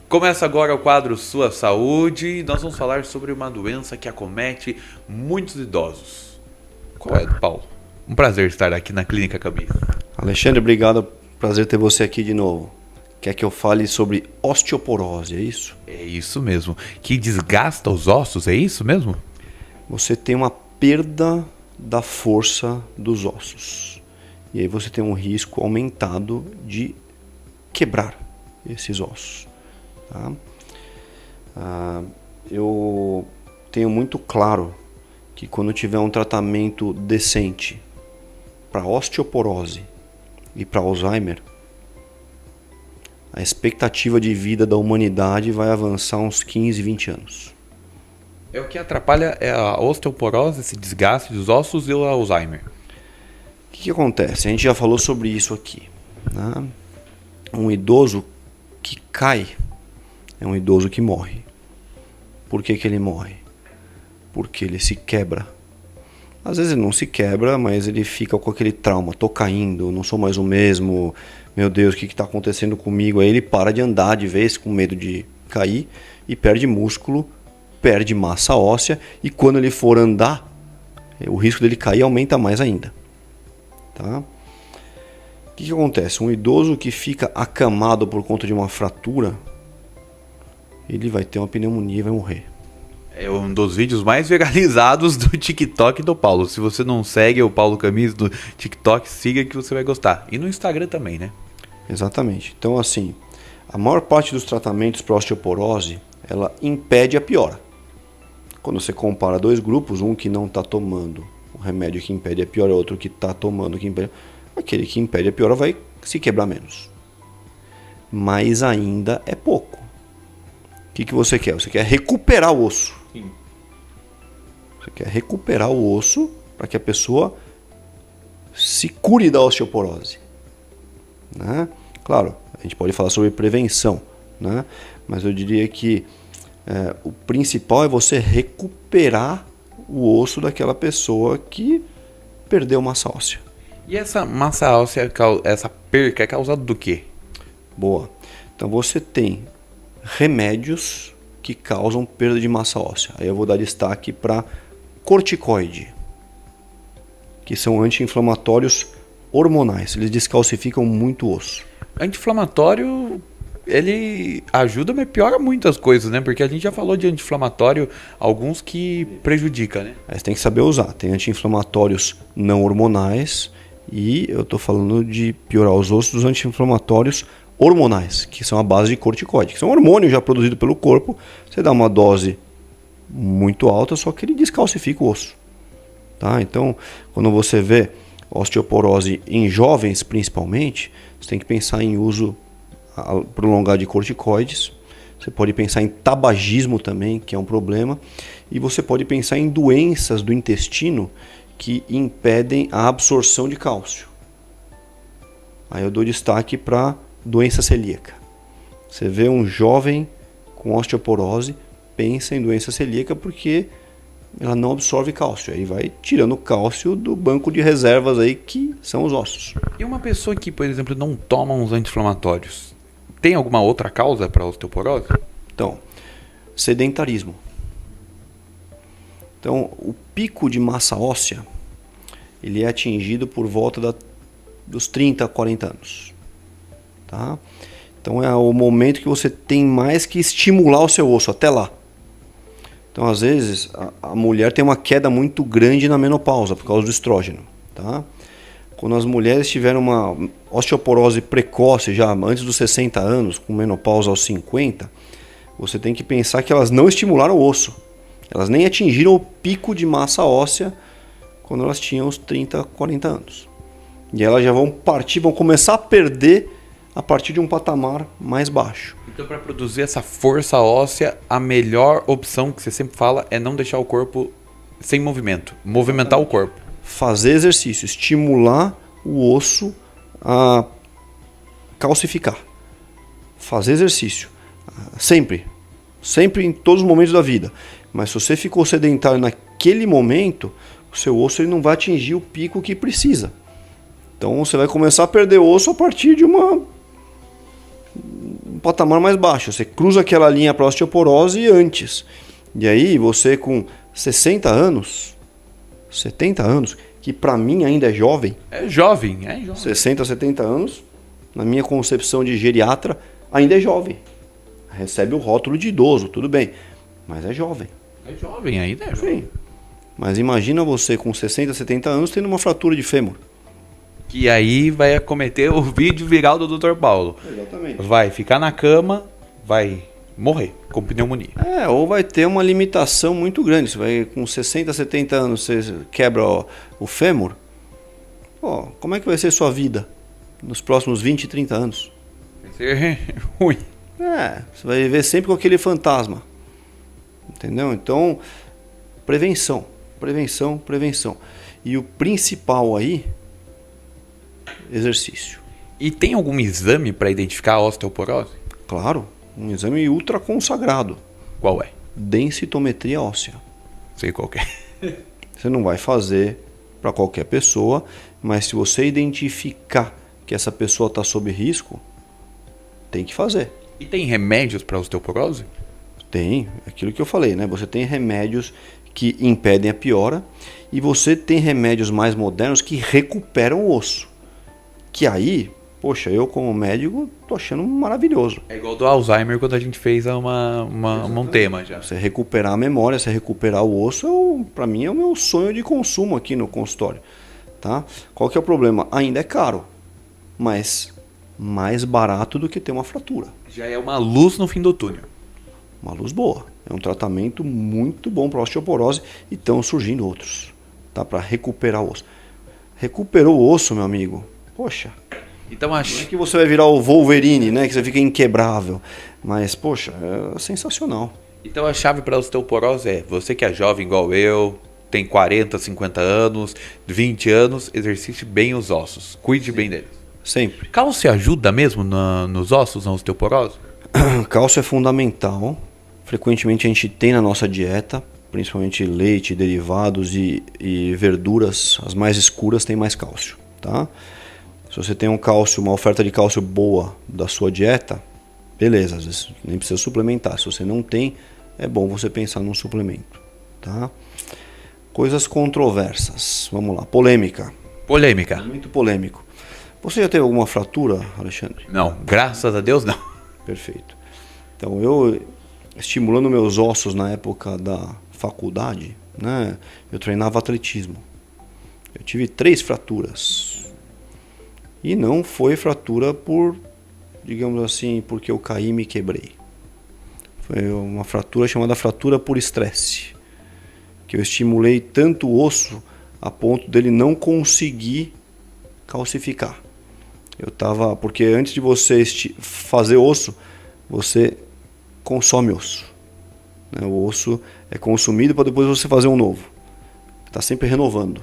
Começa agora o quadro Sua Saúde e nós vamos falar sobre uma doença que acomete muitos idosos. Qual é, Paulo? Um prazer estar aqui na Clínica Camis. Alexandre, obrigado. Prazer ter você aqui de novo. Quer que eu fale sobre osteoporose, é isso? É isso mesmo. Que desgasta os ossos, é isso mesmo? Você tem uma perda da força dos ossos. E aí você tem um risco aumentado de quebrar esses ossos. Tá? Eu tenho muito claro que quando tiver um tratamento decente para osteoporose e para Alzheimer, a expectativa de vida da humanidade vai avançar uns 15, 20 anos. É o que atrapalha a osteoporose, esse desgaste dos ossos e o Alzheimer. O que acontece? A gente já falou sobre isso aqui. Né? Um idoso que cai é um idoso que morre. Por que ele morre? Porque ele se quebra. Às vezes ele não se quebra, mas ele fica com aquele trauma. Tô caindo, não sou mais o mesmo. Meu Deus, o que está acontecendo comigo? Aí ele para de andar de vez com medo de cair e perde músculo, perde massa óssea. E quando ele for andar, o risco dele cair aumenta mais ainda. Tá? O que acontece? Um idoso que fica acamado por conta de uma fratura, ele vai ter uma pneumonia e vai morrer. É um dos vídeos mais viralizados do TikTok do Paulo. Se você não segue o Paulo Camis do TikTok, siga que você vai gostar. E no Instagram também, né? Exatamente. Então, assim, a maior parte dos tratamentos para osteoporose, ela impede a piora. Quando você compara dois grupos, um que não está tomando o remédio que impede a piora, outro que está tomando o que impede, aquele que impede a piora vai se quebrar menos. Mas ainda é pouco. O que você quer? Você quer recuperar o osso. Sim. Você quer recuperar o osso para que a pessoa se cure da osteoporose. Né? Claro, a gente pode falar sobre prevenção, né? Mas eu diria que o principal é você recuperar o osso daquela pessoa que perdeu massa óssea. E essa massa óssea, essa perca é causada do quê? Boa. Então você tem remédios que causam perda de massa óssea. Aí eu vou dar destaque para corticoide, que são anti-inflamatórios hormonais. Eles descalcificam muito o osso. Anti-inflamatório, ele ajuda, mas piora muitas coisas, né? Porque a gente já falou de anti-inflamatório, alguns que prejudica, né? Aí você tem que saber usar. Tem anti-inflamatórios não hormonais e eu estou falando de piorar os ossos dos anti-inflamatórios hormonais, que são a base de corticoide, que são hormônios já produzidos pelo corpo. Você dá uma dose muito alta, só que ele descalcifica o osso. Tá? Então, quando você vê osteoporose em jovens principalmente, você tem que pensar em uso prolongado de corticoides. Você pode pensar em tabagismo também, que é um problema. E você pode pensar em doenças do intestino que impedem a absorção de cálcio. Aí eu dou destaque para doença celíaca. Você vê um jovem com osteoporose, pensa em doença celíaca porque ela não absorve cálcio. Aí vai tirando cálcio do banco de reservas aí que são os ossos. E uma pessoa que, por exemplo, não toma uns anti-inflamatórios, tem alguma outra causa para a osteoporose? Então, sedentarismo. Então, o pico de massa óssea, ele é atingido por volta dos 30 a 40 anos. Tá? Então é o momento que você tem mais que estimular o seu osso até lá. Então às vezes a mulher tem uma queda muito grande na menopausa por causa do estrógeno. Tá? Quando as mulheres tiveram uma osteoporose precoce já antes dos 60 anos, com menopausa aos 50, você tem que pensar que elas não estimularam o osso. Elas nem atingiram o pico de massa óssea quando elas tinham os 30, 40 anos. E elas já vão começar a perder a partir de um patamar mais baixo. Então, para produzir essa força óssea, a melhor opção que você sempre fala é não deixar o corpo sem movimento, movimentar o corpo. Fazer exercício, estimular o osso a calcificar. Fazer exercício, sempre em todos os momentos da vida. Mas se você ficou sedentário naquele momento, o seu osso ele não vai atingir o pico que precisa. Então você vai começar a perder osso a partir de um patamar mais baixo. Você cruza aquela linha para osteoporose antes. E aí você com 60 anos, 70 anos, que para mim ainda é jovem. É jovem. 60, 70 anos, na minha concepção de geriatra, ainda é jovem. Recebe o rótulo de idoso, tudo bem. Mas é jovem. É jovem ainda, é jovem. Sim. Mas imagina você com 60, 70 anos tendo uma fratura de fêmur. Que aí vai acometer o vídeo viral do Dr. Paulo. Exatamente. Vai ficar na cama, vai morrer com pneumonia. Ou vai ter uma limitação muito grande. Você vai com 60, 70 anos, você quebra o fêmur. Pô, como é que vai ser sua vida nos próximos 20, 30 anos? Vai ser ruim. Você vai viver sempre com aquele fantasma. Entendeu? Então, prevenção. E o principal aí, exercício. E tem algum exame para identificar a osteoporose? Claro, um exame ultra consagrado. Qual é? Densitometria óssea. Sei qual que é. Você não vai fazer para qualquer pessoa, mas se você identificar que essa pessoa está sob risco, tem que fazer. E tem remédios para osteoporose? Tem, aquilo que eu falei, né? Você tem remédios que impedem a piora e você tem remédios mais modernos que recuperam o osso. Que aí, poxa, eu como médico tô achando maravilhoso. É igual do Alzheimer quando a gente fez um tema já. Você recuperar a memória, você recuperar o osso, para mim é o meu sonho de consumo aqui no consultório. Tá? Qual que é o problema? Ainda é caro, mas mais barato do que ter uma fratura. Já é uma luz no fim do túnel. Uma luz boa. É um tratamento muito bom para osteoporose e estão surgindo outros, tá? Para recuperar o osso. Recuperou o osso, meu amigo. Poxa. Então não é que você vai virar o Wolverine, né? Que você fica inquebrável. Mas, poxa, é sensacional. Então a chave para osteoporose é você que é jovem igual eu, tem 40, 50 anos, 20 anos, exercite bem os ossos. Cuide bem deles. Sempre. Cálcio ajuda mesmo nos ossos, na osteoporose? Cálcio é fundamental. Frequentemente a gente tem na nossa dieta, principalmente leite, derivados e verduras, as mais escuras têm mais cálcio, tá? Se você tem uma oferta de cálcio boa da sua dieta, beleza, às vezes nem precisa suplementar. Se você não tem, é bom você pensar num suplemento, tá? Coisas controversas, vamos lá, polêmica. Muito polêmico. Você já teve alguma fratura, Alexandre? Não, graças a Deus não. Perfeito. Então eu, estimulando meus ossos na época da faculdade, né, eu treinava atletismo. Eu tive 3 fraturas. E não foi fratura por, digamos assim, porque eu caí e me quebrei. Foi uma fratura chamada fratura por estresse. Que eu estimulei tanto o osso a ponto dele não conseguir calcificar. Porque antes de você fazer osso, você consome osso. Né? O osso é consumido para depois você fazer um novo. Está sempre renovando.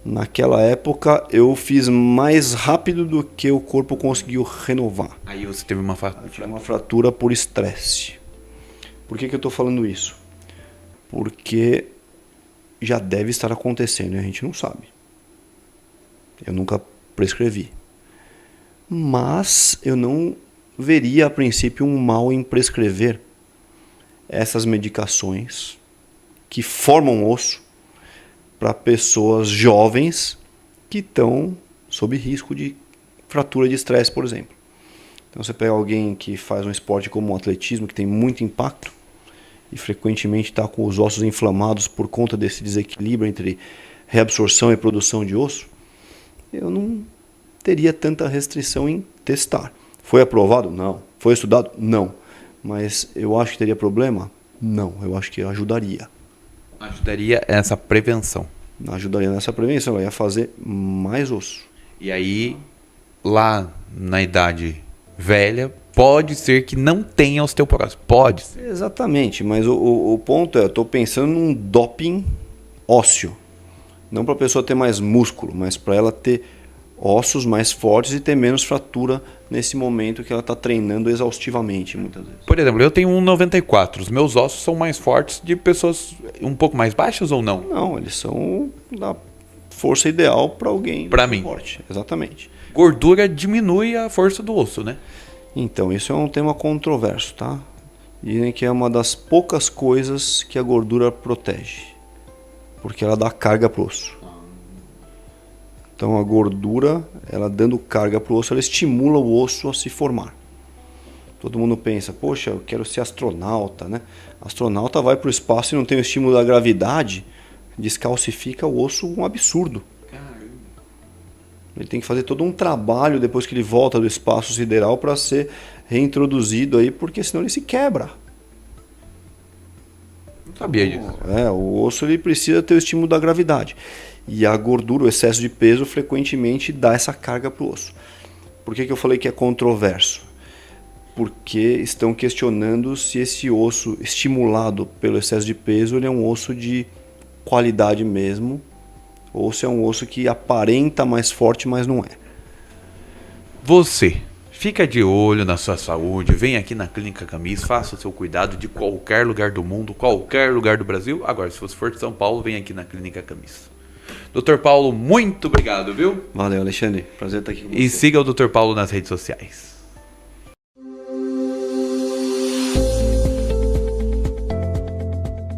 Naquela época eu fiz mais rápido do que o corpo conseguiu renovar. Aí você teve uma fratura. Uma fratura por estresse. Por que eu estou falando isso? Porque já deve estar acontecendo e a gente não sabe. Eu nunca prescrevi. Mas eu não veria a princípio um mal em prescrever essas medicações que formam osso para pessoas jovens que estão sob risco de fratura de estresse, por exemplo. Então você pega alguém que faz um esporte como o atletismo, que tem muito impacto e frequentemente está com os ossos inflamados por conta desse desequilíbrio entre reabsorção e produção de osso, eu não teria tanta restrição em testar. Foi aprovado? Não. Foi estudado? Não. Mas eu acho que teria problema? Não. Eu acho que ajudaria. Ajudaria essa prevenção. Ajudaria nessa prevenção. Ela ia fazer mais osso. E aí, lá na idade velha, pode ser que não tenha osteoporose. Pode ser. Exatamente. Mas o ponto é, eu estou pensando num doping ósseo. Não para a pessoa ter mais músculo, mas para ela ter ossos mais fortes e ter menos fratura nesse momento que ela está treinando exaustivamente, muitas vezes. Por exemplo, eu tenho 1,94. Os meus ossos são mais fortes de pessoas um pouco mais baixas ou não? Não, eles são da força ideal para alguém para mim. Forte. Exatamente. Gordura diminui a força do osso, né? Então, isso é um tema controverso, tá? Dizem que é uma das poucas coisas que a gordura protege, porque ela dá carga pro osso. Então a gordura, ela dando carga pro osso, ela estimula o osso a se formar. Todo mundo pensa, poxa, eu quero ser astronauta, né? Astronauta vai pro espaço e não tem o estímulo da gravidade, descalcifica o osso um absurdo. Ele tem que fazer todo um trabalho depois que ele volta do espaço sideral para ser reintroduzido aí, porque senão ele se quebra. Não sabia disso. O osso ele precisa ter o estímulo da gravidade. E a gordura, o excesso de peso, frequentemente dá essa carga para o osso. Por que eu falei que é controverso? Porque estão questionando se esse osso estimulado pelo excesso de peso ele é um osso de qualidade mesmo, ou se é um osso que aparenta mais forte, mas não é. Você fica de olho na sua saúde, vem aqui na Clínica Camis, faça o seu cuidado de qualquer lugar do mundo, qualquer lugar do Brasil. Agora, se você for de São Paulo, vem aqui na Clínica Camis. Dr. Paulo, muito obrigado, viu? Valeu, Alexandre. Prazer estar aqui com você. E siga o Dr. Paulo nas redes sociais.